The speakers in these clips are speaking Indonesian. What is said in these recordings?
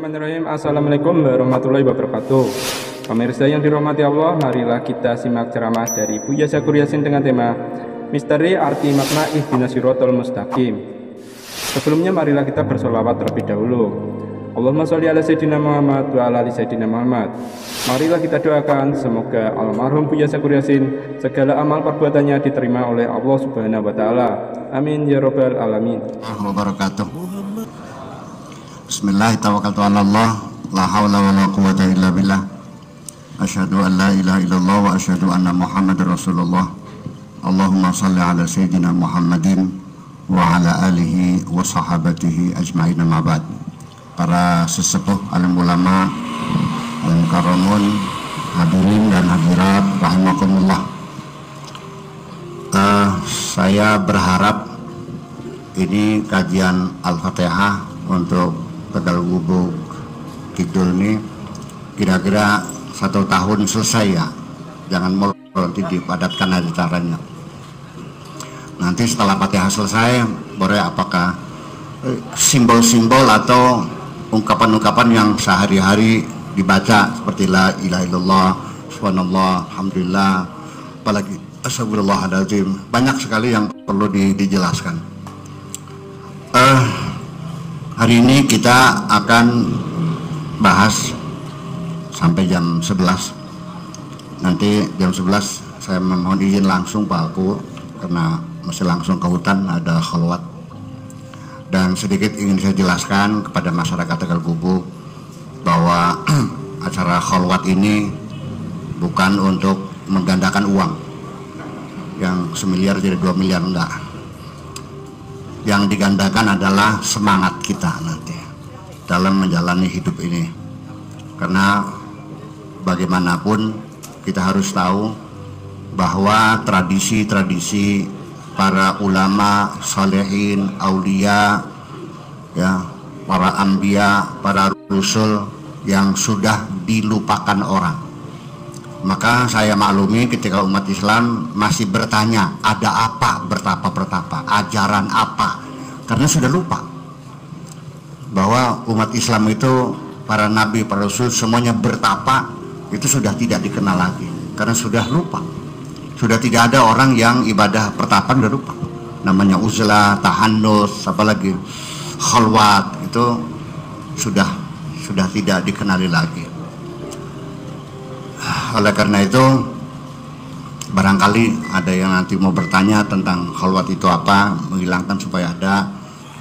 Bismillahirrahmanirrahim. Assalamualaikum warahmatullahi wabarakatuh. Pemirsa yang dirahmati Allah, marilah kita simak ceramah dari Buya Syakur Yasin dengan tema Misteri Arti Makna Ihdinas Siratal Mustaqim. Sebelumnya marilah kita bersolawat terlebih dahulu. Allahumma sholli ala Sayyidina Muhammad wa ala ali Sayyidina Muhammad. Marilah kita doakan semoga almarhum Buya Syakur Yasin segala amal perbuatannya diterima oleh Allah Subhanahu wa taala. Amin ya rabbal alamin. Wabarakatuh. Bismillah, tawakkaltu 'ala Allah, la haula wala quwwata illa billah. Asyhadu an la ilaha illallah wa asyhadu anna Muhammadar Rasulullah. Allahumma shalli ala sayyidina Muhammadin wa ala alihi wa sahabatihi ajma'in, amma ba'd. Para sesepuh, alim ulama, alim karamun, hadirin dan hadirat rahimakumullah. Saya berharap ini kajian Al-Fatihah untuk Tegal Gubuk Kidul ini kira-kira 1 tahun selesai ya. Jangan mau nanti dipadatkan acaranya. Nanti setelah Fatihah selesai, boleh apakah simbol-simbol atau ungkapan-ungkapan yang sehari-hari dibaca seperti la ilaha illallah, subhanallah, alhamdulillah, apalagi astagfirullahaladzim. Banyak sekali yang perlu dijelaskan. Hari ini kita akan bahas sampai jam 11. Nanti jam 11 saya memohon izin langsung Pak Aku, karena masih langsung ke hutan, ada khalwat. Dan sedikit ingin saya jelaskan kepada masyarakat Tegal Gubuk bahwa acara khalwat ini bukan untuk menggandakan uang yang 1 miliar jadi 2 miliar, enggak. Yang digandakan adalah semangat kita nanti dalam menjalani hidup ini. Karena bagaimanapun kita harus tahu bahwa tradisi-tradisi para ulama, salihin, aulia, ya, para anbiya, para rasul yang sudah dilupakan orang. Maka saya maklumi ketika umat Islam masih bertanya, ada apa bertapa-bertapa, ajaran apa, karena sudah lupa bahwa umat Islam itu, para nabi, para rasul semuanya bertapa, itu sudah tidak dikenal lagi karena sudah lupa. Sudah tidak ada orang yang ibadah pertapaan, sudah lupa. Namanya uzlah, tahannus, apalagi khalwat, itu sudah tidak dikenali lagi. Oleh karena itu, barangkali ada yang nanti mau bertanya tentang khalwat itu apa, menghilangkan supaya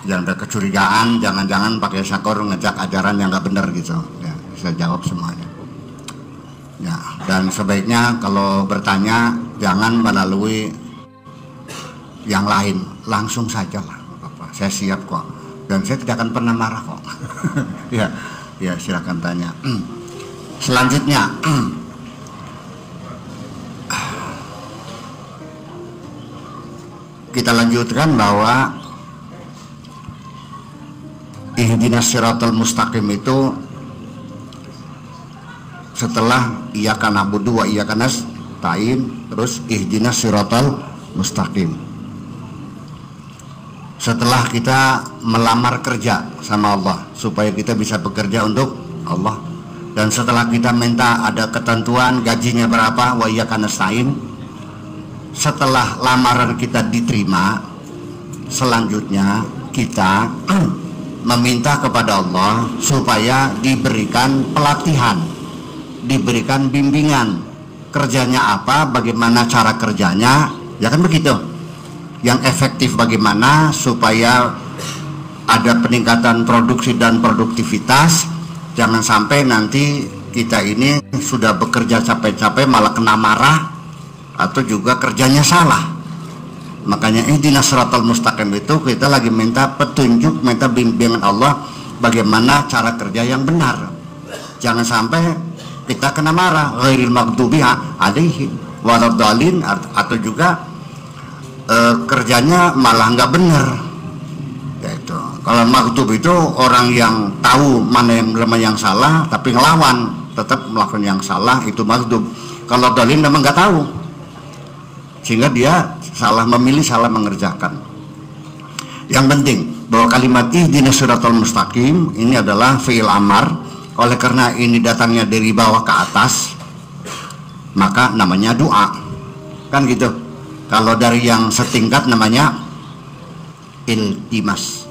jangan ada kecurigaan, jangan-jangan pakai syakur ngejak ajaran yang nggak benar gitu. Ya, bisa jawab semuanya. Ya, dan sebaiknya kalau bertanya jangan melalui yang lain, langsung saja lah, Bapak. Saya siap kok, dan saya tidak akan pernah marah kok. Ya, silakan tanya. Selanjutnya. Kita lanjutkan bahwa ihdinas siratal mustaqim itu setelah iyyaka na'budu wa iyyaka nasta'in, terus ihdinas siratal mustaqim. Setelah kita melamar kerja sama Allah supaya kita bisa bekerja untuk Allah, dan setelah kita minta ada ketentuan gajinya berapa, wa iyyaka nasta'in. Setelah lamaran kita diterima, selanjutnya kita meminta kepada Allah supaya diberikan pelatihan, diberikan bimbingan, kerjanya apa, bagaimana cara kerjanya, ya kan begitu, yang efektif bagaimana supaya ada peningkatan produksi dan produktivitas. Jangan sampai nanti kita ini sudah bekerja capek-capek malah kena marah atau juga kerjanya salah. Makanya ihdinas siratal mustaqim itu kita lagi minta petunjuk, minta bimbingan Allah bagaimana cara kerja yang benar. Jangan sampai kita kena marah, ghairil maghdubi alaihim waladhdallin, atau juga kerjanya malah nggak benar. Yaitu kalau maghdub itu orang yang tahu mana yang salah tapi ngelawan, tetap melakukan yang salah, itu maghdub. Kalau dhalin memang nggak tahu, sehingga dia salah memilih, salah mengerjakan. Yang penting bahwa kalimat ihdinas siratal mustaqim ini adalah fi'il amar. Oleh karena ini datangnya dari bawah ke atas, maka namanya doa, kan gitu. Kalau dari yang setingkat namanya iltimas.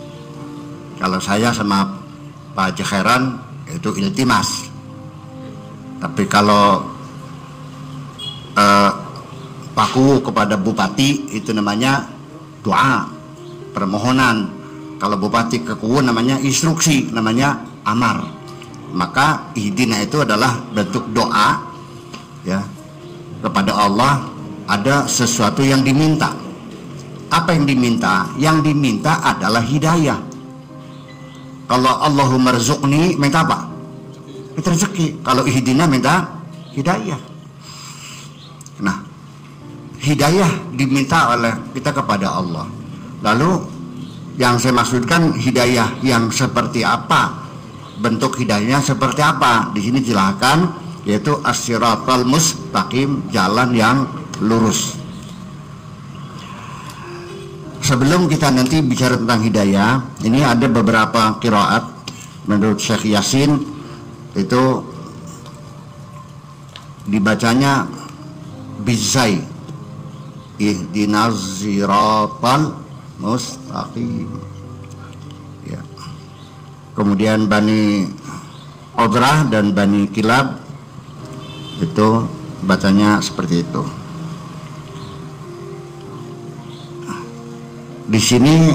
Kalau saya sama Pak Haji Khairan itu iltimas. Tapi kalau paku kepada bupati itu namanya doa, permohonan. Kalau bupati ke Kuwu namanya instruksi, namanya amar. Maka ihdina itu adalah bentuk doa ya kepada Allah. Ada sesuatu yang diminta. Apa yang diminta? Yang diminta adalah hidayah. Kalau Allahumma rzuqni, minta apa? Minta rezeki. Kalau ihdina, minta hidayah. Nah, hidayah diminta oleh kita kepada Allah. Lalu yang saya maksudkan hidayah yang seperti apa? Bentuk hidayahnya seperti apa? Di sini jelaskan, yaitu as-siratal mustaqim, jalan yang lurus. Sebelum kita nanti bicara tentang hidayah, ini ada beberapa qiraat menurut Syekh Yasin itu dibacanya bizai, ihdinas siratal mustaqim ya. Kemudian Bani Odrah dan Bani Kilab itu bacanya seperti itu. Di sini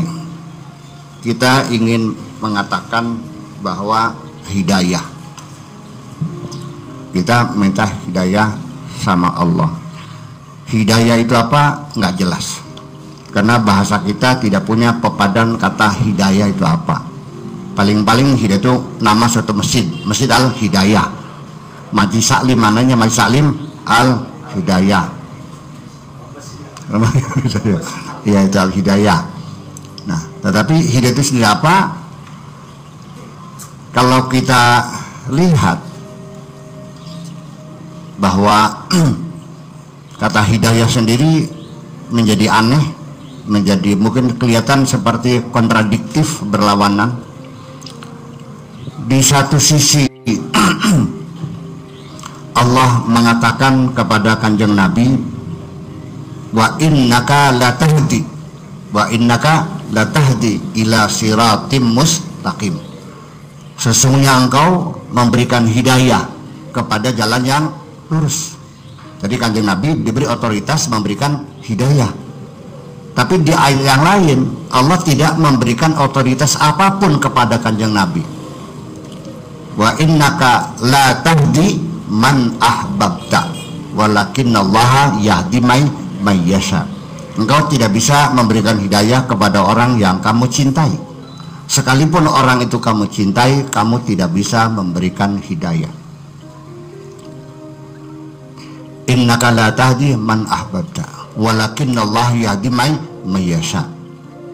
kita ingin mengatakan bahwa hidayah, kita minta hidayah sama Allah. Hidayah itu apa? Nggak jelas, karena bahasa kita tidak punya pepadan kata hidayah itu apa. Paling-paling hidayah itu nama suatu masjid, Masjid Al-Hidayah. Majlis Salim, mananya Majlis Salim Al-Hidayah. Ya, itu Al-Hidayah. Nah, tetapi hidayah itu sendiri apa? Kalau kita lihat bahwa kata hidayah sendiri menjadi aneh, menjadi mungkin kelihatan seperti kontradiktif, berlawanan. Di satu sisi Allah mengatakan kepada Kanjeng Nabi, wa innaka latahdi, wa innaka latahdi ila siratim mustaqim. Sesungguhnya engkau memberikan hidayah kepada jalan yang lurus. Jadi Kanjeng Nabi diberi otoritas memberikan hidayah. Tapi di ayat yang lain Allah tidak memberikan otoritas apapun kepada Kanjeng Nabi. Wa innaka la tahdi man ahbabta walakinallaha yahdi may yasha. Engkau tidak bisa memberikan hidayah kepada orang yang kamu cintai. Sekalipun orang itu kamu cintai, kamu tidak bisa memberikan hidayah. Innaka la tahdi man ahbabta walakinallaha yahdi may yasha.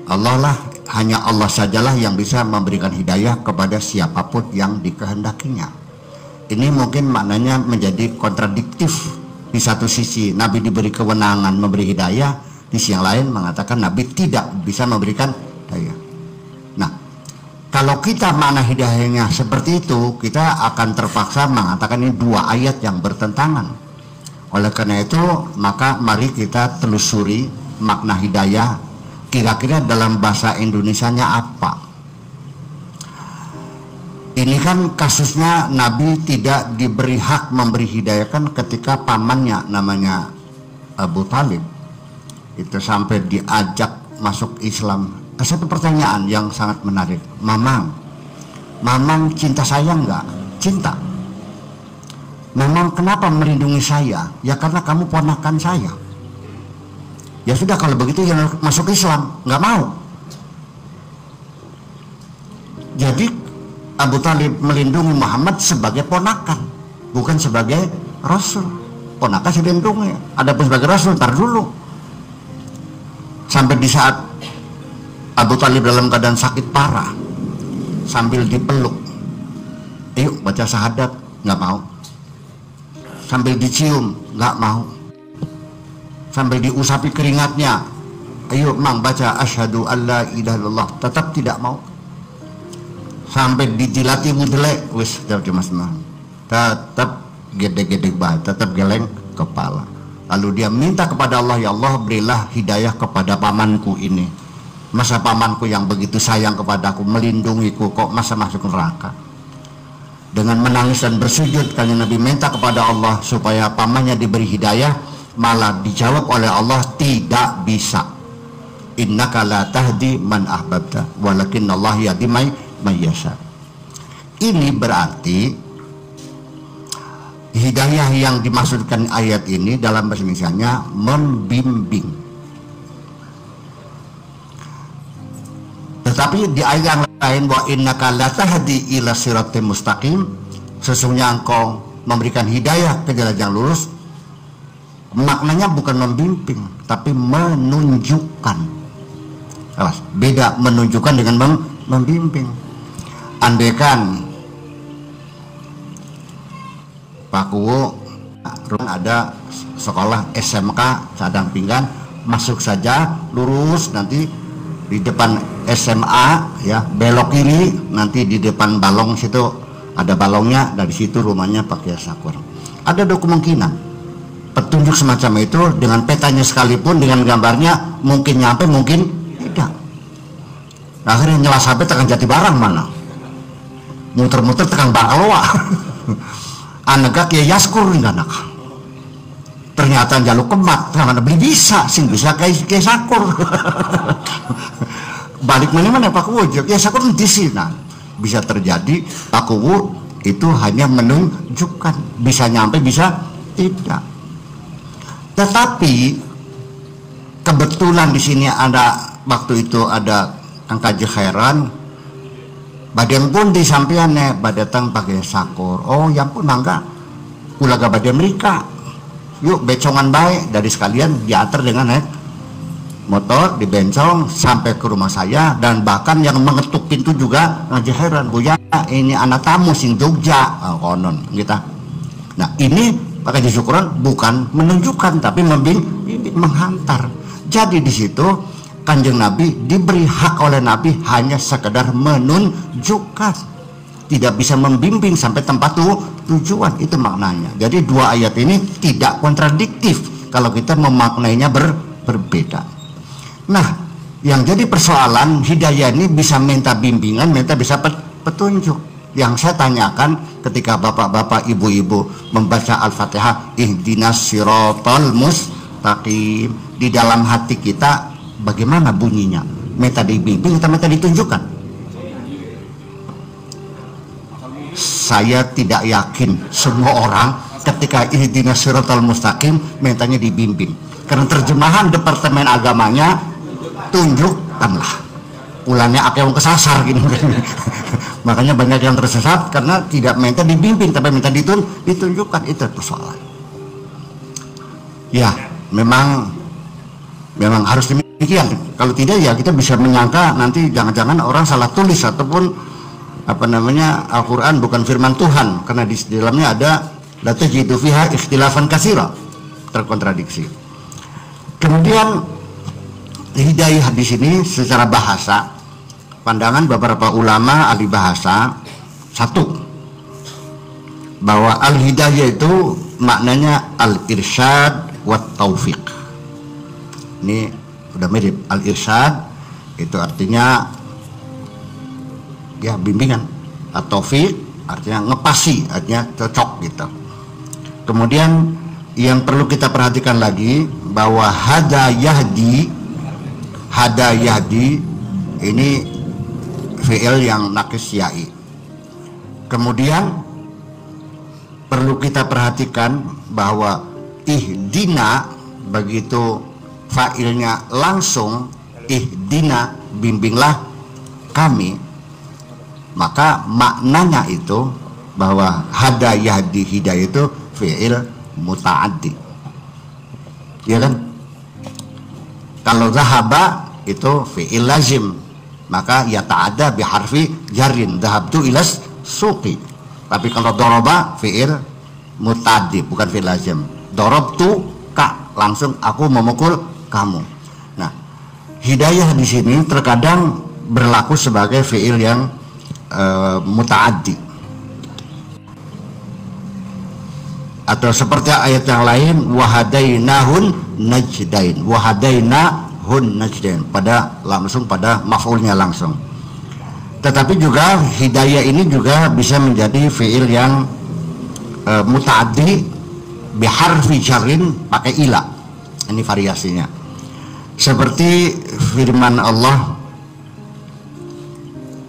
Allah lah, hanya Allah sajalah yang bisa memberikan hidayah kepada siapapun yang dikehendakinya. Ini mungkin maknanya menjadi kontradiktif. Di satu sisi Nabi diberi kewenangan memberi hidayah, di sisi yang lain mengatakan Nabi tidak bisa memberikan hidayah. Nah, kalau kita makna hidayahnya seperti itu, kita akan terpaksa mengatakan ini dua ayat yang bertentangan. Oleh karena itu, maka mari kita telusuri makna hidayah kira-kira dalam bahasa Indonesianya apa. Ini kan kasusnya Nabi tidak diberi hak memberi hidayah kan ketika pamannya namanya Abu Talib itu sampai diajak masuk Islam. Satu pertanyaan yang sangat menarik, Mamang cinta saya enggak? Cinta. Mamang kenapa melindungi saya? Ya karena kamu ponakan saya. Ya sudah, kalau begitu yang masuk Islam. Nggak mau. Jadi Abu Talib melindungi Muhammad sebagai ponakan, bukan sebagai Rasul. Ponakan dilindungi, adapun sebagai Rasul ntar dulu. Sampai di saat Abu Talib dalam keadaan sakit parah, sambil dipeluk, yuk baca syahadat, nggak mau. Sambil dicium, nggak mau. Sambil diusapi keringatnya, ayo mang baca asyhadu alla ilaha illallah, tetap tidak mau. Sampai dijilati mudelek wis cuma senang. Tetap gede-gede banget, tetap geleng kepala. Lalu dia minta kepada Allah, ya Allah berilah hidayah kepada pamanku ini. Masa pamanku yang begitu sayang kepadaku, melindungiku, kok masa masuk neraka. Dengan menangis dan bersujud Kanjeng Nabi minta kepada Allah supaya pamannya diberi hidayah, malah dijawab oleh Allah, tidak bisa. Innaka la tahdi man ahbabta walakin Allah yahdi may yasha. Ini berarti hidayah yang dimaksudkan ayat ini dalam bahasa Indonesianya membimbing. Tetapi di ayat yang lain, wa innaka la tahdi ila siratal mustaqim, sesungguhnya engkau memberikan hidayah ke jalan yang lurus, maknanya bukan membimbing tapi menunjukkan. Beda menunjukkan dengan membimbing. Andaikan Pak Kuwo ada sekolah SMK Sadang Pinggan, masuk saja lurus, nanti di depan SMA ya belok kiri, nanti di depan balong situ ada balongnya, dari situ rumahnya Pak Kiai Sakur. Ada kemungkinan petunjuk semacam itu dengan petanya sekalipun, dengan gambarnya mungkin nyampe mungkin tidak. Akhirnya nyelas HP tekan Jati Barang mana, muter-muter tekan Bangaloa. Anaknya Kiai Yaskur anak. Ternyata jaluk kemat, karena beli bisa, sing bisa Kiai Sakur. Balik mana Pak Kuwo, Kiai Sakur di sini. Bisa terjadi Pak Kuwo itu hanya menunjukkan, bisa nyampe bisa tidak. Tetapi kebetulan di sini ada waktu itu ada Kang Kaji Khairan, badeng pun di sampiannya badatang pakai Sakur. Oh ya pun mangga ulaga badeng mereka, yuk becongan baik, dari sekalian diantar dengan naik motor dibencong sampai ke rumah saya, dan bahkan yang mengetuk pintu juga Ngaji Khairan, Buya ini anak tamu sing Jogja, konon kita. Nah ini pakai syukuran bukan menunjukkan tapi membimbing, menghantar. Jadi di situ Kanjeng Nabi diberi hak oleh Nabi hanya sekedar menunjukkan, tidak bisa membimbing sampai tempat tujuan. Itu maknanya. Jadi dua ayat ini tidak kontradiktif kalau kita memaknainya berbeda. Nah, yang jadi persoalan hidayah ini bisa minta bimbingan, minta bisa petunjuk. Yang saya tanyakan ketika bapak-bapak, ibu-ibu membaca Al-Fatihah, ihdinas siratal mustaqim, di dalam hati kita bagaimana bunyinya? Minta dibimbing atau minta ditunjukkan? Saya tidak yakin semua orang ketika ihdinas siratal mustaqim mintanya dibimbing. Karena terjemahan Departemen Agamanya tunjukkanlah. Ulangnya akeong kesasar gini. Makanya banyak yang tersesat karena tidak minta dibimbing tapi minta ditunjukkan. Itu persoalan. Ya, memang harus demikian. Kalau tidak ya kita bisa menyangka nanti jangan-jangan orang salah tulis ataupun Al-Quran bukan firman Tuhan, karena di dalamnya ada la tajidu fiha ikhtilafan katsira, terkontradiksi. Kemudian hidayah di sini secara bahasa, pandangan beberapa ulama ahli bahasa, satu, bahwa al-hidayah itu maknanya al-irsyad wa taufiq. Ini udah mirip. Al-irsyad itu artinya ya bimbingan, atau taufiq artinya ngepasi, artinya cocok gitu. Kemudian yang perlu kita perhatikan lagi bahwa hada yahdi ini fi'il yang nakis ya'i. Kemudian perlu kita perhatikan bahwa ihdina, begitu fa'ilnya langsung ihdina, bimbinglah kami, maka maknanya itu bahwa hada yahdi, hidayah itu fi'il muta'addi, ya kan? Kalau zahaba itu fi'il lazim, maka ya ta'adda biharfi jarin, dhahabtu ilas suqi. Tapi kalau doroba fi'il muta'addi, bukan fi'il lazim. Dorobtu ka, langsung aku memukul kamu. Nah, hidayah di sini terkadang berlaku sebagai fiil yang mutaaddi, atau seperti ayat yang lain, wahadainahun najdain, wahadainahun najdain, pada langsung pada maf'ulnya langsung. Tetapi juga hidayah ini juga bisa menjadi fiil yang mutaaddi biharfi jarrin pakai ila. Ini variasinya. Seperti firman Allah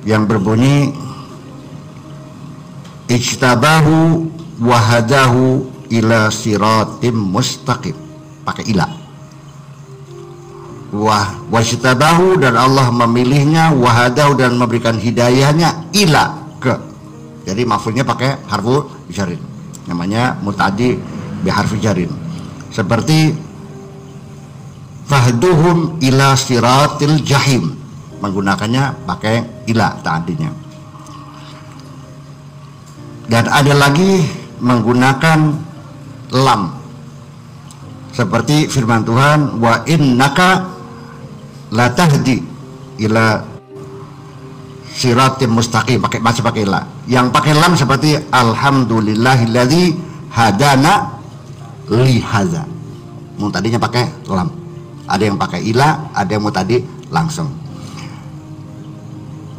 yang berbunyi ijtabahu wahadahu ila siratim mustaqim, pakai ila. Wajtabahu, dan Allah memilihnya, wahadahu, dan memberikan hidayahnya, ila, ke. Jadi maf'ulnya pakai harfu jarin, namanya muta'addi bi harfi jarin. Seperti fahduhum ila siratil jahim, menggunakannya pakai ila ta'addinya. Dan ada lagi menggunakan lam, seperti firman Tuhan, wa innaka la tahdi ila siratim mustaqim, masih pakai la. Yang pakai lam seperti alhamdulillahilladzi hadana li hadza, tadinya pakai lam. Ada yang pakai ila, ada yang tadi langsung.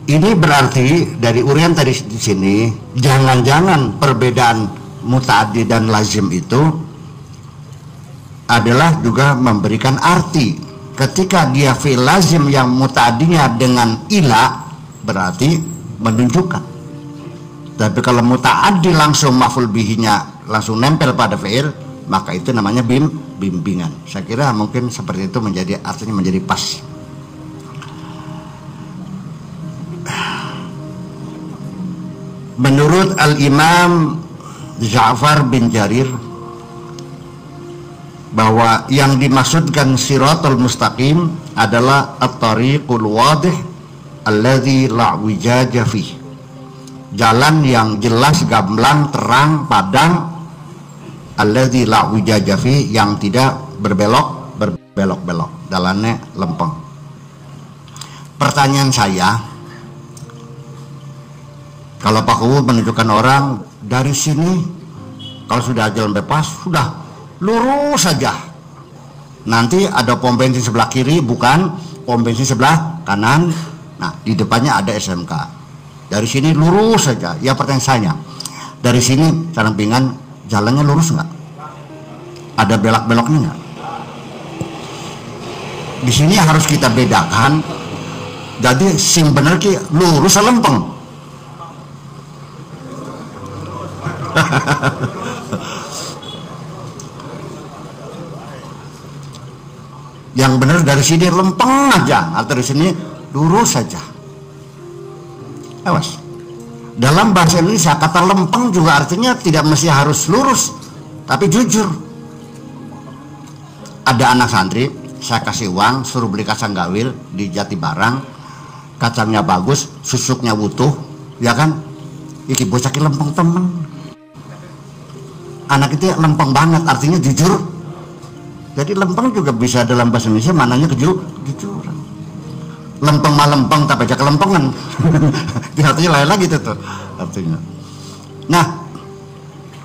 Ini berarti dari urian tadi di sini, jangan-jangan perbedaan muta'addi dan lazim itu adalah juga memberikan arti. Ketika dia fi'il lazim yang muta'addinya dengan ila, berarti menunjukkan. Tapi kalau muta'addi langsung maf'ul bihinya langsung nempel pada fi'il, maka itu namanya bimbingan. Saya kira mungkin seperti itu menjadi artinya menjadi pas. Menurut Al-Imam Ja'far bin Jarir, bahwa yang dimaksudkan siratul mustaqim adalah at-tariqul wadih alladzi la wijaja fih, jalan yang jelas, gamblang, terang, padang, alladzi la wijaja fih, yang tidak berbelok-belok, jalannya lempeng. Pertanyaan saya, kalau Pak Kuwu menunjukkan orang dari sini, kalau sudah jalan bebas, sudah lurus saja. Nanti ada pom bensin sebelah kiri, bukan pom bensin sebelah kanan. Nah, di depannya ada SMK. Dari sini lurus saja. Ya, pertanyaan saya, dari sini sampingan jalannya lurus nggak? Ada belok-beloknya nggak? Di sini harus kita bedakan. Jadi sing bener ki lurus lempeng. Yang benar dari sini lempeng aja, atau dari sini lurus saja. Awas. Dalam bahasa Indonesia kata lempeng juga artinya tidak mesti harus lurus, tapi jujur. Ada anak santri, saya kasih uang suruh beli kacang gawil di Jatibarang, kacangnya bagus, susuknya utuh, ya kan? Iki bocah lempeng temen. Anak itu lempeng banget, artinya jujur. Jadi lempeng juga bisa dalam bahasa Indonesia mananya kejujuran. Lempeng mah lempeng, tapi aja kelempengan. Artinya lain lagi itu tuh artinya. Nah,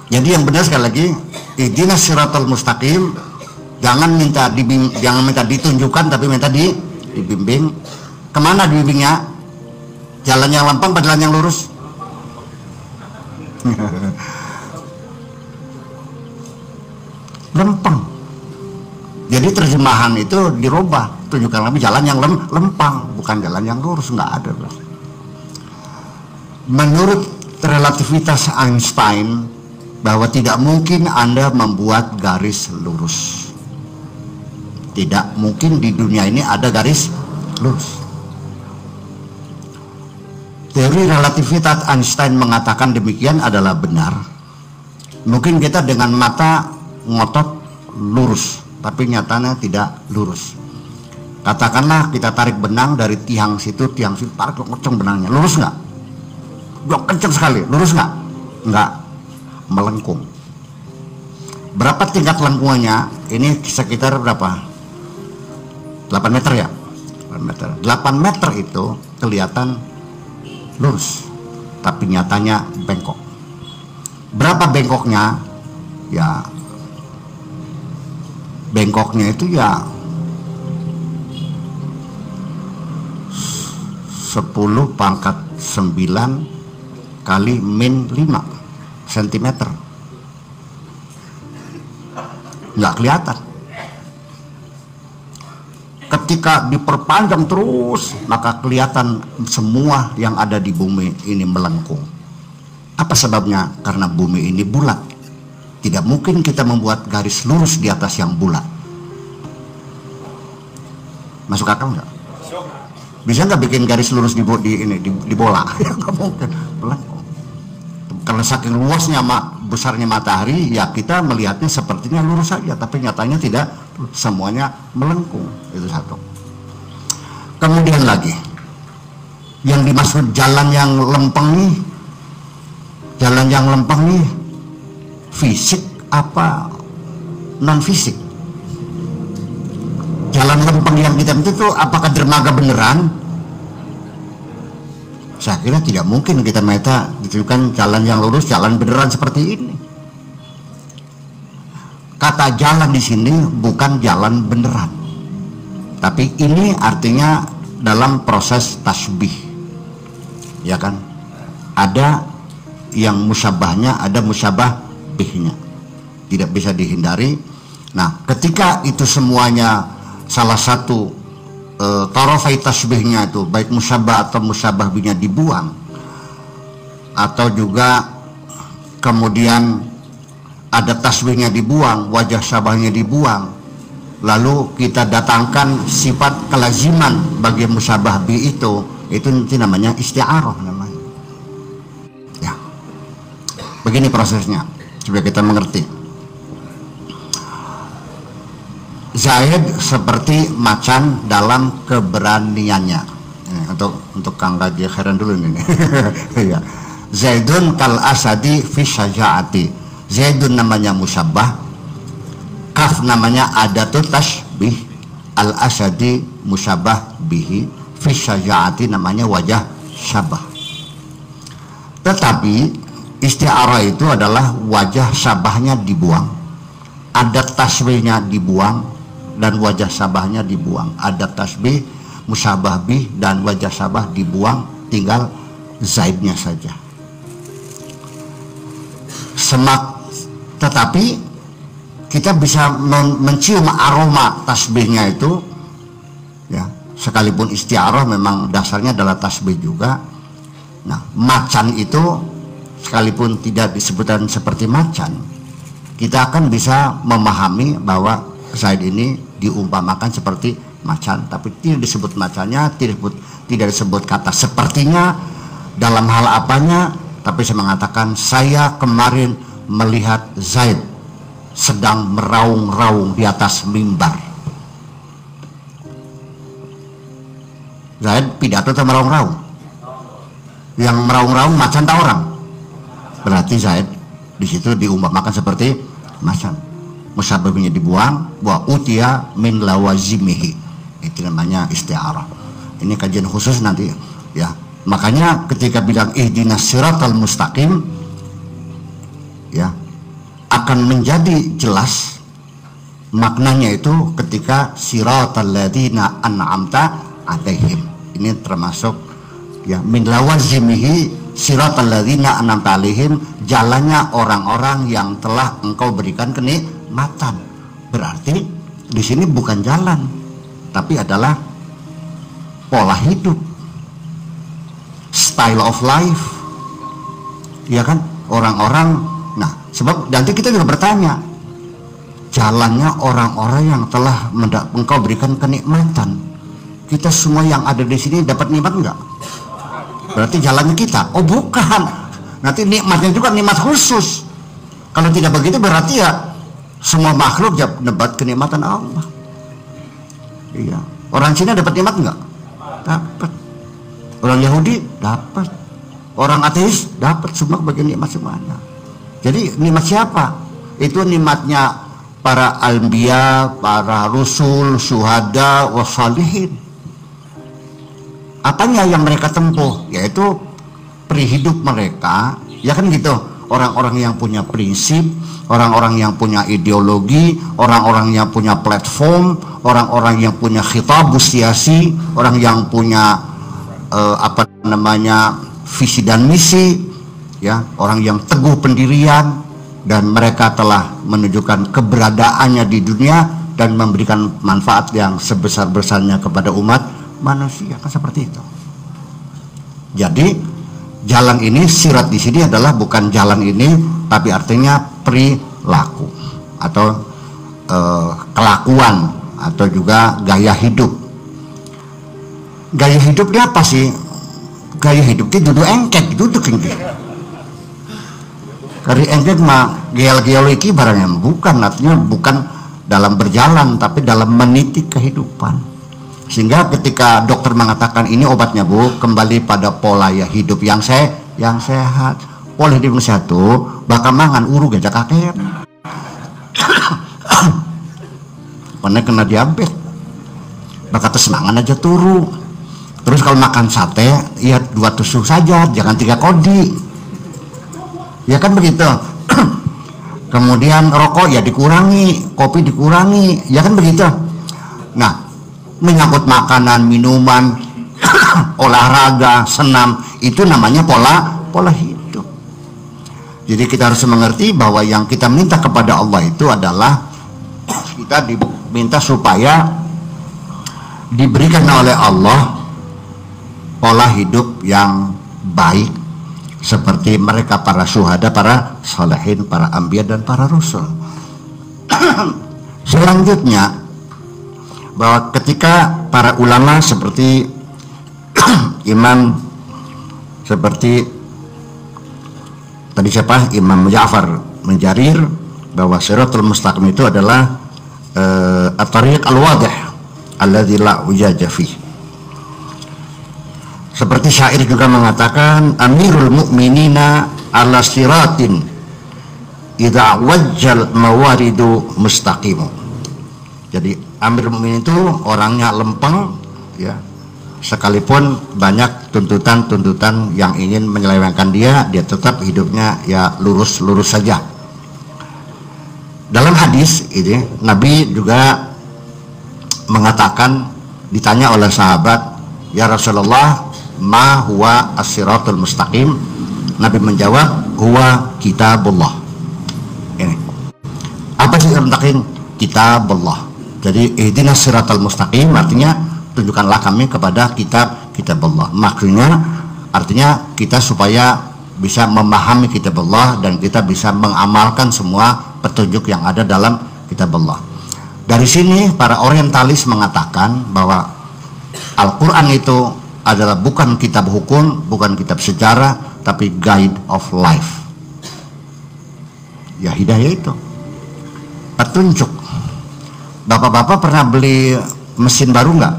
jadi yang benar sekali lagi, ihdinas siratal mustaqim, jangan minta ditunjukkan, tapi minta dibimbing. Kemana dibimbingnya? Jalan yang lempeng atau jalan yang lurus? Lempeng. Jadi terjemahan itu dirubah, tunjukkan lagi jalan yang lempang, bukan jalan yang lurus, nggak ada. Menurut relativitas Einstein, bahwa tidak mungkin Anda membuat garis lurus. Tidak mungkin di dunia ini ada garis lurus. Teori relativitas Einstein mengatakan demikian adalah benar. Mungkin kita dengan mata ngotot lurus, tapi nyatanya tidak lurus. Katakanlah kita tarik benang dari tiang situ, tarik kenceng benangnya, lurus nggak? Udah kenceng sekali, lurus nggak? Nggak, melengkung. Berapa tingkat lengkungannya? Ini sekitar berapa? 8 meter ya? meter. 8 meter itu kelihatan lurus, tapi nyatanya bengkok. Berapa bengkoknya? Ya, bengkoknya itu ya 10⁻9 kali min 5 cm. Nggak kelihatan. Ketika diperpanjang terus, maka kelihatan semua yang ada di bumi ini melengkung. Apa sebabnya? Karena bumi ini bulat. Tidak mungkin kita membuat garis lurus di atas yang bulat. Masuk akal nggak? Bisa nggak bikin garis lurus di bola? Nggak mungkin, melengkung. Kalau saking luasnya, besarnya matahari, ya kita melihatnya sepertinya lurus saja, tapi nyatanya tidak, semuanya melengkung. Itu satu. Kemudian lagi, yang dimaksud jalan yang lempeng nih, fisik apa non fisik? Jalan lempeng yang kita itu apakah dermaga beneran? Saya kira tidak mungkin kita meta ditentukan jalan yang lurus, jalan beneran seperti ini. Kata jalan di sini bukan jalan beneran, tapi ini artinya dalam proses tasbih, ya kan? Ada yang musyabahnya, ada musyabah bihnya, tidak bisa dihindari. Nah, ketika itu semuanya salah satu tarafai tasbihnya itu baik musyabah atau musyabah bihnya dibuang, atau juga kemudian ada tasbihnya dibuang, wajah syabahnya dibuang, lalu kita datangkan sifat kelaziman bagi musyabah bih itu nanti namanya isti'arah namanya. Ya, begini prosesnya supaya kita mengerti. Zaid seperti macan dalam keberaniannya. Untuk Kang Kaji Khairan dulu ini. Ya. Zaidun kal asadi fi syajaati. Zaidun namanya musyabah, kaf namanya adatut tasbih, al asadi musyabah bihi, fi syajaati namanya wajah syabah. Tetapi isti'arah itu adalah wajah syabahnya dibuang, adat tasbihnya dibuang, dan wajah syabahnya dibuang. Adat tasbih, musyabah bih, dan wajah syabah dibuang, tinggal zaidnya saja. Tetapi kita bisa mencium aroma tasbihnya itu, ya, sekalipun isti'arah memang dasarnya adalah tasbih juga. Nah, macan itu sekalipun tidak disebutkan seperti macan, kita akan bisa memahami bahwa zaid ini diumpamakan seperti macan, tapi tidak disebut macannya, tidak disebut kata sepertinya dalam hal apanya, tapi saya mengatakan saya kemarin melihat Zaid sedang meraung-raung di atas mimbar. Zaid pidato atau meraung-raung? Yang meraung-raung macan tak orang? Berarti Zaid di situ diumpamakan seperti macan. Musyabahnya dibuang, wa utia min lawazimihi. Itu namanya isti'arah. Ini kajian khusus nanti, ya. Makanya ketika bilang ihdinas siratal mustaqim, ya, akan menjadi jelas maknanya itu ketika siratal ladzina an'amta alaihim. Ini termasuk, ya, min lawazimihi siratal ladzina an'amta alaihim, jalannya orang-orang yang telah engkau berikan kenikmatan. Berarti di sini bukan jalan, tapi adalah pola hidup, style of life, ya kan, orang-orang. Nah, sebab nanti kita juga bertanya, jalannya orang-orang yang telah engkau berikan kenikmatan. Kita semua yang ada di sini dapat nikmat enggak? Berarti jalannya kita. Oh, bukan. Nanti nikmatnya juga nikmat khusus. Kalau tidak begitu berarti ya semua makhluk dapat kenikmatan Allah. Iya. Orang Cina dapat nikmat enggak? Dapat. Orang Yahudi dapat. Orang ateis dapat, semua bagian nikmat semuanya. Jadi nikmat siapa? Itu nikmatnya para anbiya, para rasul, syuhada, wassalihin. apanya yang mereka tempuh, yaitu prihidup mereka, ya kan gitu. Orang-orang yang punya prinsip, orang-orang yang punya ideologi, orang-orang yang punya platform, orang-orang yang punya khitabus siasi, orang yang punya visi dan misi, ya, orang yang teguh pendirian, dan mereka telah menunjukkan keberadaannya di dunia dan memberikan manfaat yang sebesar-besarnya kepada umat manusia, kan seperti itu. Jadi jalan ini, sirat di sini adalah bukan jalan ini, tapi artinya perilaku atau kelakuan atau juga gaya hidup. Gaya hidup dia apa sih? Gaya hidup dia duduk engkek, duduk engkek. Kari engkek mah geol-geol iki barangnya bukan, artinya bukan dalam berjalan tapi dalam meniti kehidupan. Sehingga ketika dokter mengatakan ini obatnya Bu, kembali pada pola ya hidup yang sehat. Pola hidup yang sehat tuh bakal mangan urug aja kakek. Pernah kena diabetes, bakal semangan aja turu. Terus kalau makan sate ya 2 tusuk saja, jangan 3 kodi. Ya kan begitu. Kemudian rokok ya dikurangi, kopi dikurangi, ya kan begitu. Nah, menyangkut makanan, minuman, olahraga, senam, itu namanya pola hidup. Jadi kita harus mengerti bahwa yang kita minta kepada Allah itu adalah kita diminta supaya diberikan oleh Allah pola hidup yang baik seperti mereka para syuhada, para salihin, para anbiya dan para rasul. Selanjutnya, bahwa ketika para ulama seperti Imam seperti tadi siapa, Imam Ja'far Menjarir, bahwa Shiratal Mustaqim itu adalah at-tariq al-wadih alladzi la ujaja fih. Seperti syair juga mengatakan, Amirul Mukminina ala siratin idza wajjal mawaridu mustaqimu. Jadi Amirul Mukminin itu orangnya lempeng, ya, sekalipun banyak tuntutan-tuntutan yang ingin menyelewengkan dia tetap hidupnya ya lurus-lurus saja. Dalam hadis ini Nabi juga mengatakan, ditanya oleh sahabat, ya Rasulullah, ma huwa as-siratul mustaqim? Nabi menjawab, huwa kitabullah. Ini apa sih mustaqim? Kitabullah. Jadi ihdinas siratal mustaqim artinya tunjukkanlah kami kepada kitabullah. Maksudnya artinya kita supaya bisa memahami kitabullah dan kita bisa mengamalkan semua petunjuk yang ada dalam kitabullah. Dari sini para orientalis mengatakan bahwa Al-Quran itu adalah bukan kitab hukum, bukan kitab sejarah, tapi guide of life. Ya, hidayah itu petunjuk. Bapak-bapak pernah beli mesin baru nggak?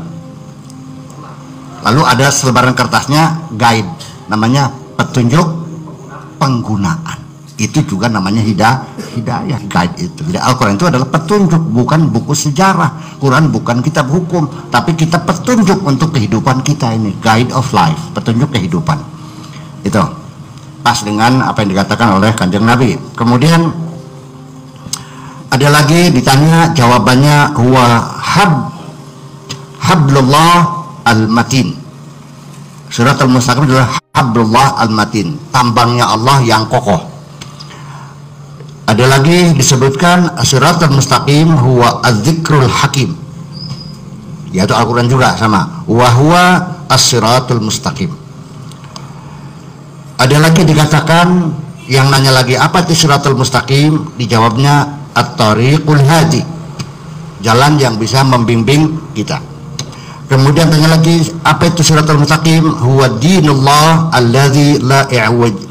Lalu ada selebaran kertasnya guide, namanya petunjuk penggunaan. Itu juga namanya hidayah, guide itu. Jadi Al-Quran itu adalah petunjuk, bukan buku sejarah. Quran bukan kitab hukum, tapi kitab petunjuk untuk kehidupan kita ini, guide of life, petunjuk kehidupan. Itu pas dengan apa yang dikatakan oleh Kanjeng Nabi. Kemudian ada lagi ditanya, jawabannya huwa hablullah al-matin. Surat Al-Mustaqim adalah hablullah al-matin, tambangnya Allah yang kokoh. Ada lagi disebutkan Shiratal Mustaqim huwa az-zikrul hakim, yaitu Al-Quran juga sama, wa huwa as-siratul mustaqim. Ada lagi dikatakan, yang nanya lagi apa itu Shiratal Mustaqim, dijawabnya at-tariqul hadi, jalan yang bisa membimbing kita. Kemudian tanya lagi apa itu Shiratal Mustaqim, huwa dinullah alladzi la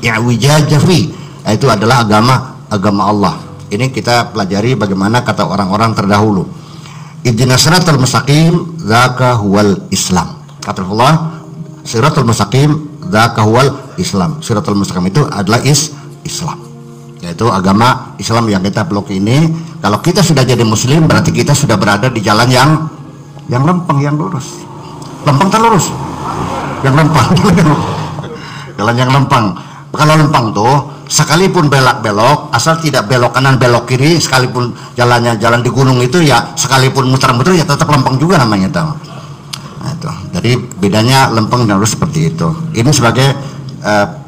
i'wijaja fi, itu adalah agama Allah. Ini kita pelajari bagaimana kata orang-orang terdahulu. Ihdinas siratal mustaqim dzaka huwal Islam. Kata Allah, siratal mustaqim dzaka huwal Islam. Siratal mustaqim itu adalah Islam. Yaitu agama Islam yang kita peluk ini. Kalau kita sudah jadi muslim berarti kita sudah berada di jalan yang lempeng, yang lurus. Lempeng terlurus. yang lempang. Jalan yang lempang. Kalau lempang tuh sekalipun belok-belok, asal tidak belok kanan belok kiri, sekalipun jalannya jalan di gunung itu ya, sekalipun muter-muter ya tetap lempeng juga namanya tahu. Nah, itu. Jadi bedanya lempeng dan lurus seperti itu. Ini sebagai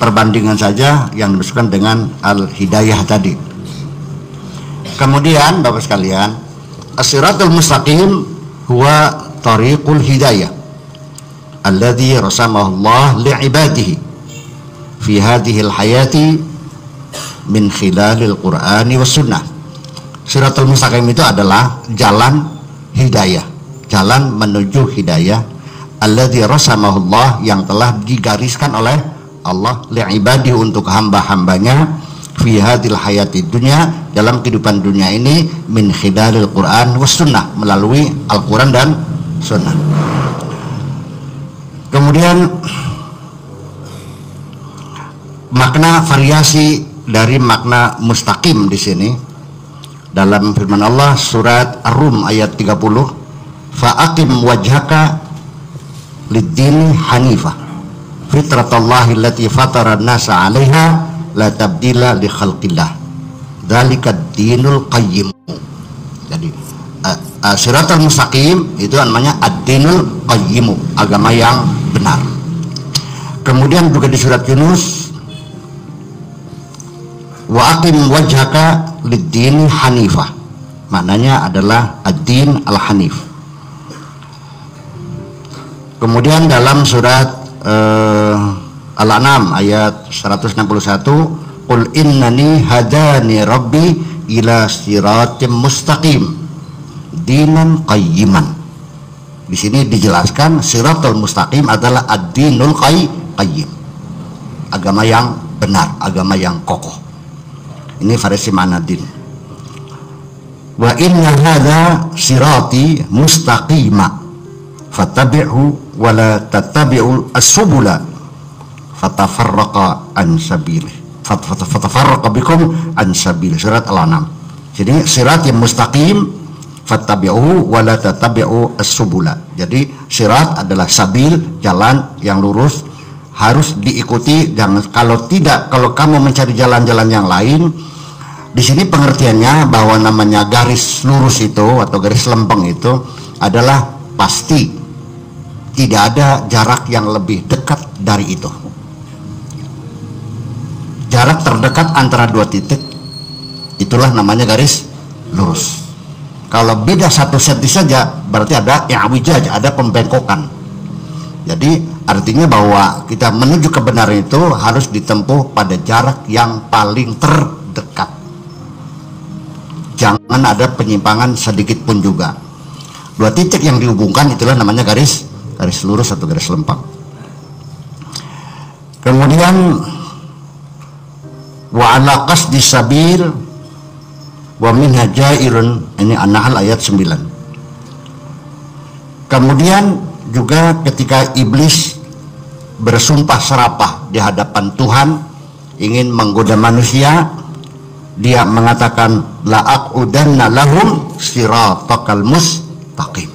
perbandingan saja yang dimaksudkan dengan al-hidayah tadi. Kemudian Bapak sekalian, as-siratul mustaqim huwa tariqul hidayah alladzi rasamahu Allah li'ibadihi fi hadhihi al-hayati min khilalil Qur'ani was sunnah. Siratul mustaqim itu adalah jalan hidayah, jalan menuju hidayah alladzi rasamahu Allah, yang telah digariskan oleh Allah li'ibadihi untuk hamba-hambanya fi hadhil hayati dunya, dalam kehidupan dunia ini, min khilalil Qur'an was sunnah, melalui Al-Quran dan sunnah. Kemudian makna variasi dari makna mustaqim di sini dalam firman Allah surat Ar-Rum ayat 30, fa'aqim wajhaka lid-dini hanifah fitratallahi allati fatara an-nasa 'alaiha la tabdila li khalqillah dzalika ad-dinul qayyim. Jadi siratal mustaqim itu namanya ad-dinul qayyim, agama yang benar. Kemudian juga di surat Yunus, wa aqim wajhaka lid-dini hanifah, maknanya adalah ad-din al-hanif. Kemudian dalam surat Al-An'am ayat 161, qul innani hadani rabbi ila siratim mustaqim dinan qayyiman. Di sini dijelaskan siratul mustaqim adalah ad-dinul qayyim, agama yang benar, agama yang kokoh. Ini variasi makna din. Wa inna hadza sirati mustaqima fattabi'hu wa la tattabi'u as-subula fatafarraqa an sabilih fatafarraqa bikum an sabilih. Surat Al-An'am. Jadi sirat yang mustaqim, fattabi'uhu wa la tattabi'u as-subula. Jadi sirat adalah sabil, jalan yang lurus, harus diikuti. Jangan, kalau kamu mencari jalan-jalan yang lain, di sini pengertiannya bahwa namanya garis lurus itu atau garis lempeng itu adalah pasti tidak ada jarak yang lebih dekat dari itu. Jarak terdekat antara dua titik itulah namanya garis lurus. Kalau beda 1 senti saja berarti ada i'wijaj, ada pembengkokan. Jadi artinya bahwa kita menuju kebenaran itu harus ditempuh pada jarak yang paling terdekat. Jangan ada penyimpangan sedikit pun juga. Dua titik yang dihubungkan itulah namanya garis lurus atau garis lempeng. Kemudian wa ala qasdi sabil wa minha jairun, ini An-Nahl ayat 9. Kemudian juga ketika iblis bersumpah serapah di hadapan Tuhan ingin menggoda manusia, dia mengatakan la aqudanna lahum siratakal mustaqim.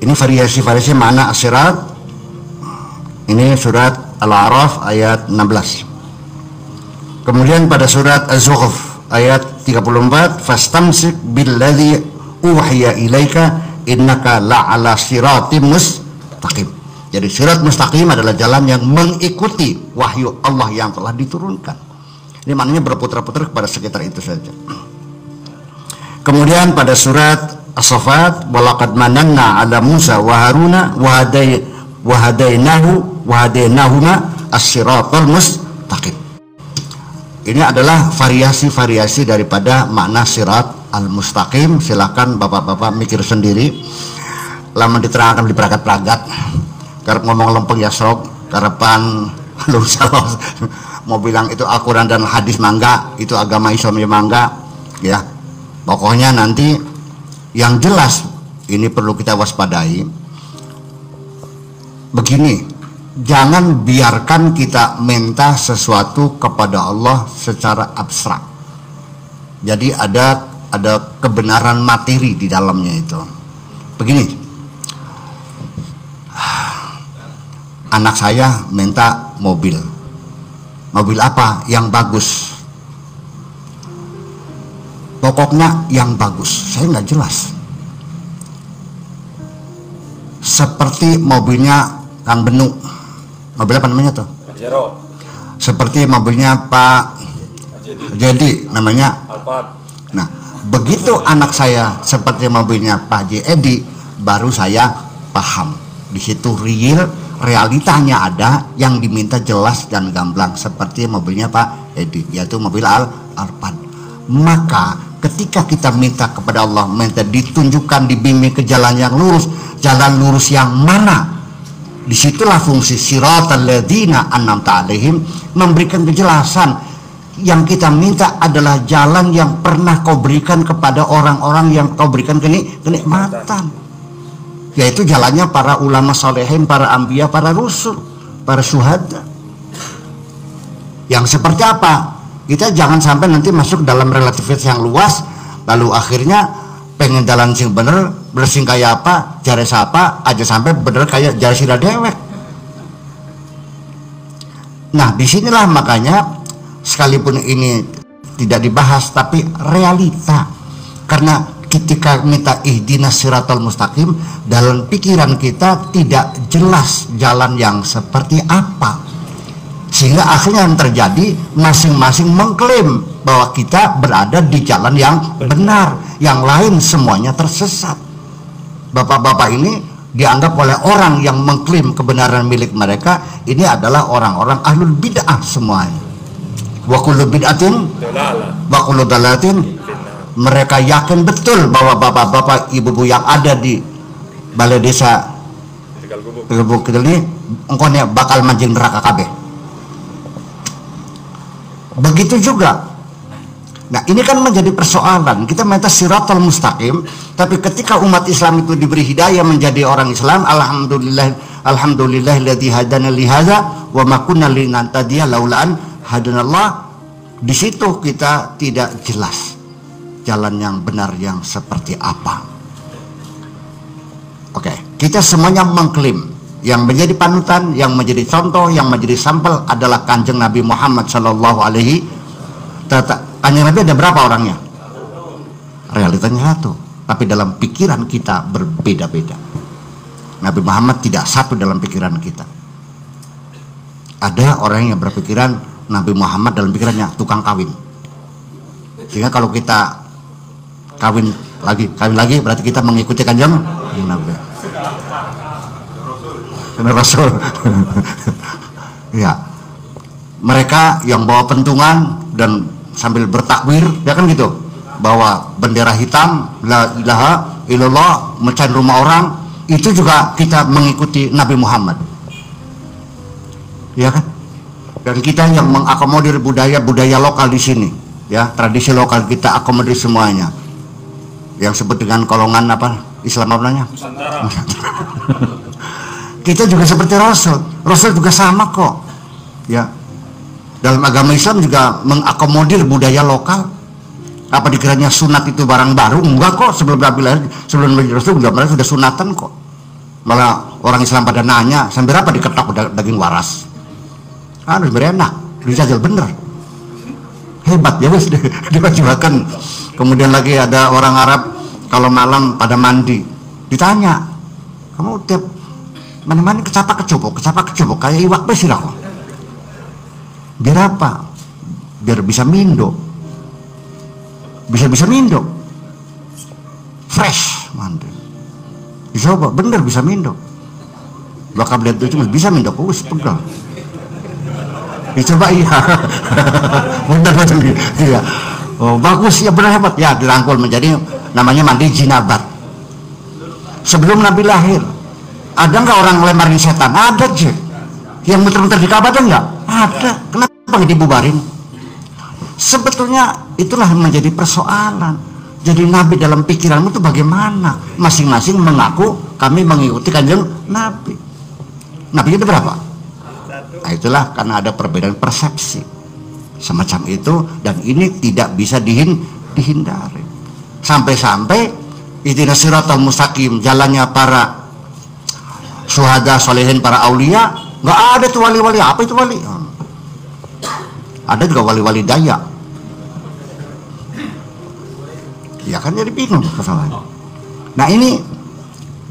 Ini variasi-variasi makna sirat. Ini surat Al-A'raf ayat 16. Kemudian pada surat Az-Zukhruf ayat 34, fastamsik billadzi uhiya ilaika innaka la'ala siratim mustaqim. Jadi sirat mustaqim adalah jalan yang mengikuti wahyu Allah yang telah diturunkan. Ini maknanya berputar-putar kepada sekitar itu saja. Kemudian pada surat As-Saffat, walaqad mananna 'ala Musa wa Haruna wa hadainahuma as-siratal mustaqim. Ini adalah variasi-variasi daripada makna sirat al-mustaqim. Silakan bapak-bapak mikir sendiri. Lama diterangkan di peragat-peragat. Karena ngomong lempeng ya sok, karepan lu salah mau bilang itu Al-Quran dan hadis mangga, itu agama Islam ya mangga, ya. Pokoknya nanti yang jelas ini perlu kita waspadai. Begini, jangan biarkan kita minta sesuatu kepada Allah secara abstrak. Jadi ada kebenaran materi di dalamnya itu. Begini, anak saya minta mobil. Mobil apa? Yang bagus. Pokoknya yang bagus. Saya nggak jelas. Seperti mobilnya Kang Benu. Mobil apa namanya tuh? Pajero. Seperti mobilnya Pak Jadi namanya Alphard. Nah, begitu anak saya seperti mobilnya Pak Edi, baru saya paham. Di situ realitanya ada, yang diminta jelas dan gamblang seperti mobilnya Pak Edi, yaitu mobil Alphard. Maka ketika kita minta kepada Allah, minta ditunjukkan, dibimbing ke jalan yang lurus, jalan lurus yang mana? Disitulah fungsi siratal ladzina an'amta alaihim, memberikan kejelasan. Yang kita minta adalah jalan yang pernah kau berikan kepada orang-orang yang kau berikan kenikmatan, yaitu jalannya para ulama solehin, para anbiya, para rusul, para syuhada. Yang seperti apa? Kita jangan sampai nanti masuk dalam relativitas yang luas, lalu akhirnya pengen jalan sing bener, bersing kayak apa, jare siapa, aja sampai bener kayak jare sira dewek. Nah, disinilah makanya sekalipun ini tidak dibahas, tapi realita. Karena ketika minta ihdinas siratal mustaqim, dalam pikiran kita tidak jelas jalan yang seperti apa, sehingga akhirnya yang terjadi masing-masing mengklaim bahwa kita berada di jalan yang benar, yang lain semuanya tersesat. Bapak-bapak ini dianggap oleh orang yang mengklaim kebenaran milik mereka ini adalah orang-orang ahlul bid'ah semuanya. Wa kullu bid'atin wa kullu dalatin. Mereka yakin betul bahwa bapak-bapak, ibu-ibu yang ada di balai desa Tegal Gubuk ini engkone bakal mancing neraka kabeh. Begitu juga. Nah, ini kan menjadi persoalan. Kita minta siratal mustaqim, tapi ketika umat Islam itu diberi hidayah menjadi orang Islam, alhamdulillahilladzi hadana li hadza wa ma kunna linahtadiya laula an hadanallah. Di situ kita tidak jelas jalan yang benar yang seperti apa. Oke, kita semuanya mengklaim yang menjadi panutan, yang menjadi contoh, yang menjadi sampel adalah Kanjeng Nabi Muhammad sallallahu alaihi wasallam. Kanjeng Nabi ada berapa orangnya? Realitanya satu, tapi dalam pikiran kita berbeda-beda. Nabi Muhammad tidak satu dalam pikiran kita. Ada orang yang berpikiran Nabi Muhammad dalam pikirannya tukang kawin, sehingga kalau kita kawin lagi berarti kita mengikuti Kanjeng Nabi, Rasul. Ya, mereka yang bawa pentungan dan sambil bertakbir, ya kan gitu, bawa bendera hitam, la ilaha illallah, mecahin rumah orang, itu juga kita mengikuti Nabi Muhammad, ya kan? Dan kita yang mengakomodir budaya lokal di sini, ya, tradisi lokal kita akomodir semuanya. Yang sebut dengan golongan apa? Islam apa namanya? Kita juga seperti Rasul juga sama kok, ya. Dalam agama Islam juga mengakomodir budaya lokal. Apa dikiranya sunat itu barang baru? Enggak kok, sebelum Nabi lahir, sebelum Rasul sudah sunatan kok. Malah orang Islam pada nanya, sampai berapa diketok daging waras? Harus berenak, dijajal bener. Hebat ya wes, diwajibkan. Kemudian lagi ada orang Arab kalau malam pada mandi, ditanya, kamu tiap mana-mana kecapak kecubuk kayak iwak besir kok. Biar apa? Biar bisa mindo. Bisa mindo. Fresh mandi. Dicoba, bener bisa mindo. Bakal lihat itu bisa mindo, wis pegal. Dicoba iya. Bener iya. Oh, bagus ya, benar hebat ya, dirangkul menjadi namanya mandi jinabat. Sebelum Nabi lahir, ada nggak orang lemarin setan? Ada sih. Yang muter-muter di Ka'bah ada nggak? Ada. Kenapa nggak dibubarin? Sebetulnya itulah yang menjadi persoalan. Jadi Nabi dalam pikiranmu itu bagaimana? Masing-masing mengaku kami mengikuti Kanjeng Nabi. Nabi itu berapa? Nah, itulah karena ada perbedaan persepsi semacam itu, dan ini tidak bisa dihindari. Sampai-sampai ihdinas siratal mustaqim, jalannya para syuhada solehin, para aulia, Nggak ada tuh wali-wali. Apa itu wali? Ada juga wali-wali Dayak. Ya kan, jadi bingung persoalannya. Nah, ini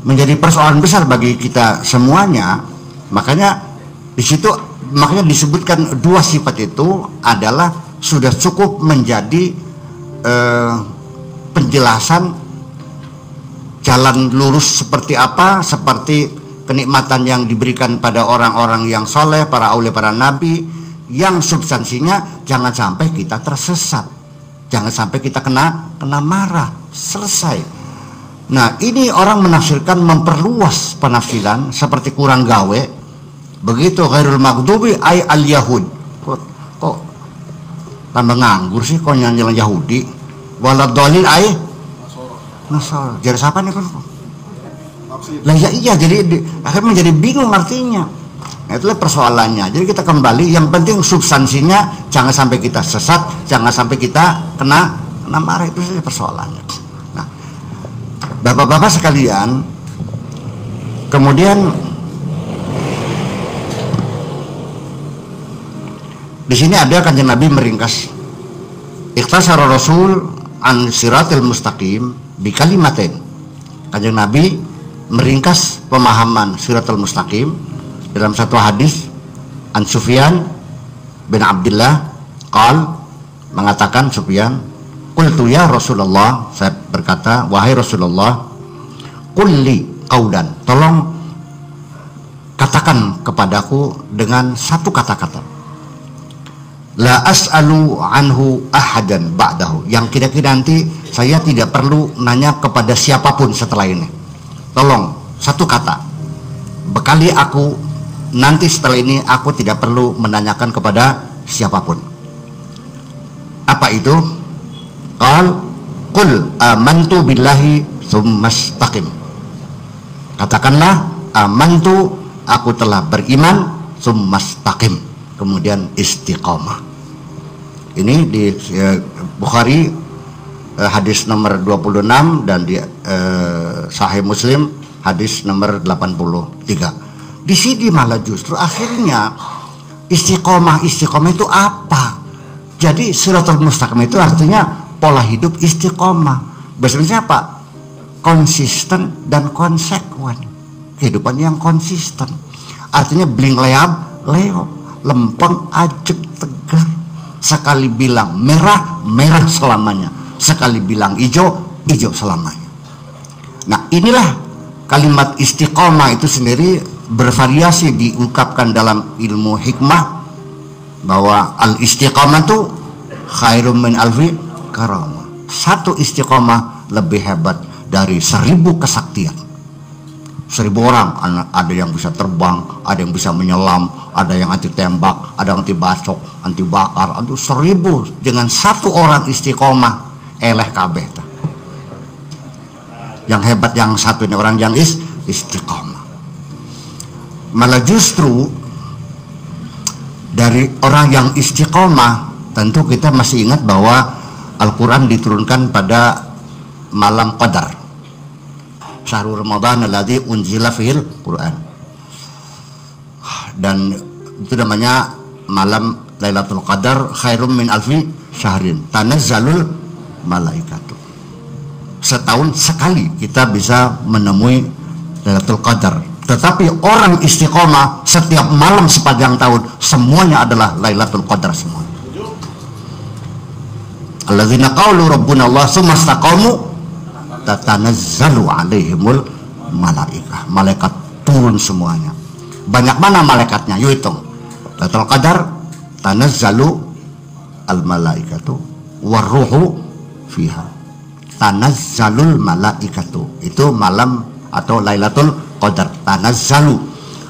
menjadi persoalan besar bagi kita semuanya. Makanya di situ disebutkan dua sifat itu adalah sudah cukup menjadi penjelasan jalan lurus seperti apa, seperti kenikmatan yang diberikan pada orang-orang yang soleh, para aulia, para nabi, yang substansinya jangan sampai kita tersesat, jangan sampai kita kena marah. Selesai. Nah, ini orang menafsirkan, memperluas penafsiran seperti kurang gawe. Begitu, ghairul maghdubi ay al yahud. Kok tambah nganggur sih, kok nyanyilan Yahudi. Waladhdallin ay Nasara. Jadi siapa nih kan? Lah ya iya, jadi akhirnya menjadi bingung artinya. Nah, itulah persoalannya. Jadi kita kembali, yang penting substansinya jangan sampai kita sesat, jangan sampai kita kena marah, itu saja persoalannya. Nah, bapak-bapak sekalian, kemudian di sini ada Kanjeng Nabi meringkas, ikhtasara Rasul an siratil mustaqim bi kalimatin. Kanjeng Nabi meringkas pemahaman siratul mustaqim dalam satu hadis. An Sufyan bin Abdullah mengatakan, Sufyan, qultu ya Rasulullah, saya berkata, wahai Rasulullah, qulli qaulan, tolong katakan kepadaku dengan satu kata-kata, la as'alu anhu ahadan ba'dahu, yang kira-kira nanti saya tidak perlu nanya kepada siapapun setelah ini. Tolong satu kata, bekali aku nanti setelah ini, aku tidak perlu menanyakan kepada siapapun. Apa itu? Qul amantu billahi tsumastaqim. Katakanlah, amantu, aku telah beriman, tsumastaqim, kemudian istiqamah. Ini di Bukhari hadis nomor 26 dan di Sahih Muslim hadis nomor 83. Di sini malah justru akhirnya istiqomah itu apa? Jadi siratul mustaqim itu artinya pola hidup istiqomah. Bahasanya apa? Konsisten dan konsekuen. Kehidupan yang konsisten. Artinya bling leab, leo, lempeng, ajeg, tegar. Sekali bilang merah, merah selamanya. Sekali bilang hijau, hijau selamanya. Nah, inilah kalimat istiqomah itu sendiri bervariasi diungkapkan dalam ilmu hikmah, bahwa al istiqomah itu khairum min alfi karamah. Satu istiqomah lebih hebat dari 1000 kesaktian. 1000 orang, ada yang bisa terbang, ada yang bisa menyelam, ada yang anti tembak, ada yang anti bacok, anti bakar. Itu 1000 dengan satu orang istiqomah, eleh kabeh. Yang hebat yang satu ini, orang yang istiqomah. Malah justru dari orang yang istiqomah, tentu kita masih ingat bahwa Al-Quran diturunkan pada malam Qadar, syahrul Ramadan alladzi unzila fihil Quran, dan itu namanya malam Lailatul Qadar, khairum min alfi syahrin tanazzalul malaikatu. Setahun sekali kita bisa menemui Lailatul Qadar. Tetapi orang istiqomah setiap malam sepanjang tahun semuanya adalah Lailatul Qadar semua. Alladzina qalu rabbuna Allah tsumma istaqamu tatanazzalu alaihimul malaikah. Malaikat turun semuanya. Banyak mana malaikatnya? Yuk hitung. Lailatul Qadar tanazzalu al malaikatu warruhu fiha. Tanazzalul malaikatu. Itu malam atau Lailatul Qadar, tanazzalu.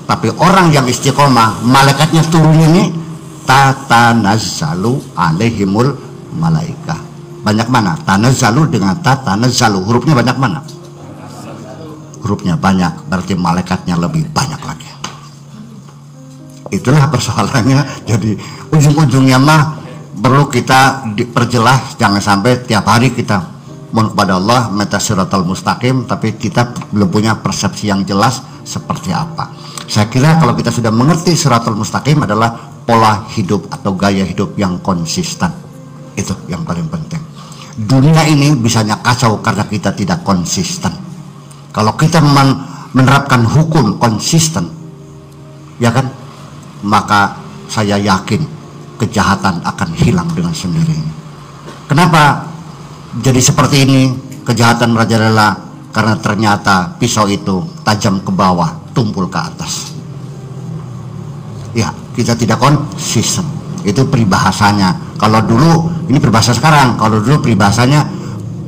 Tapi orang yang istiqomah, malaikatnya turun ini tatanazzalu alaihimul malaikah. Banyak mana? Tanazzalu dengan tatanazzalu, hurufnya banyak mana? Hurufnya banyak, berarti malaikatnya lebih banyak lagi. Itulah persoalannya. Jadi ujung-ujungnya mah perlu kita diperjelas, jangan sampai tiap hari kita mohon kepada Allah minta siratal mustaqim, tapi kita belum punya persepsi yang jelas seperti apa. Saya kira kalau kita sudah mengerti Shiratal Mustaqim adalah pola hidup atau gaya hidup yang konsisten. Itu yang paling penting. Dunia ini bisanya kacau karena kita tidak konsisten. Kalau kita menerapkan hukum konsisten, ya kan, maka saya yakin kejahatan akan hilang dengan sendirinya. Kenapa jadi seperti ini kejahatan merajalela? Karena ternyata pisau itu tajam ke bawah, tumpul ke atas. Ya, kita tidak konsisten. Itu peribahasanya. Kalau dulu, ini peribahasa sekarang, kalau dulu peribahasanya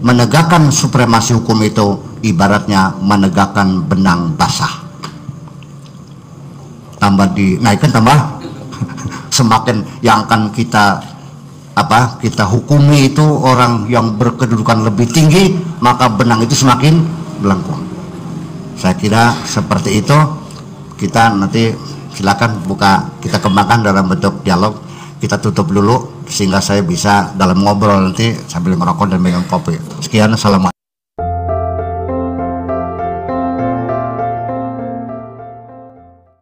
menegakkan supremasi hukum itu ibaratnya menegakkan benang basah. Tambah dinaikkan, tambah semakin yang akan kita hukumi itu orang yang berkedudukan lebih tinggi, maka benang itu semakin melengkung. Saya kira seperti itu. Kita nanti silakan kita kembangkan dalam bentuk dialog. Kita tutup dulu sehingga saya bisa dalam ngobrol nanti sambil merokok dan minum kopi. Sekian, assalamualaikum.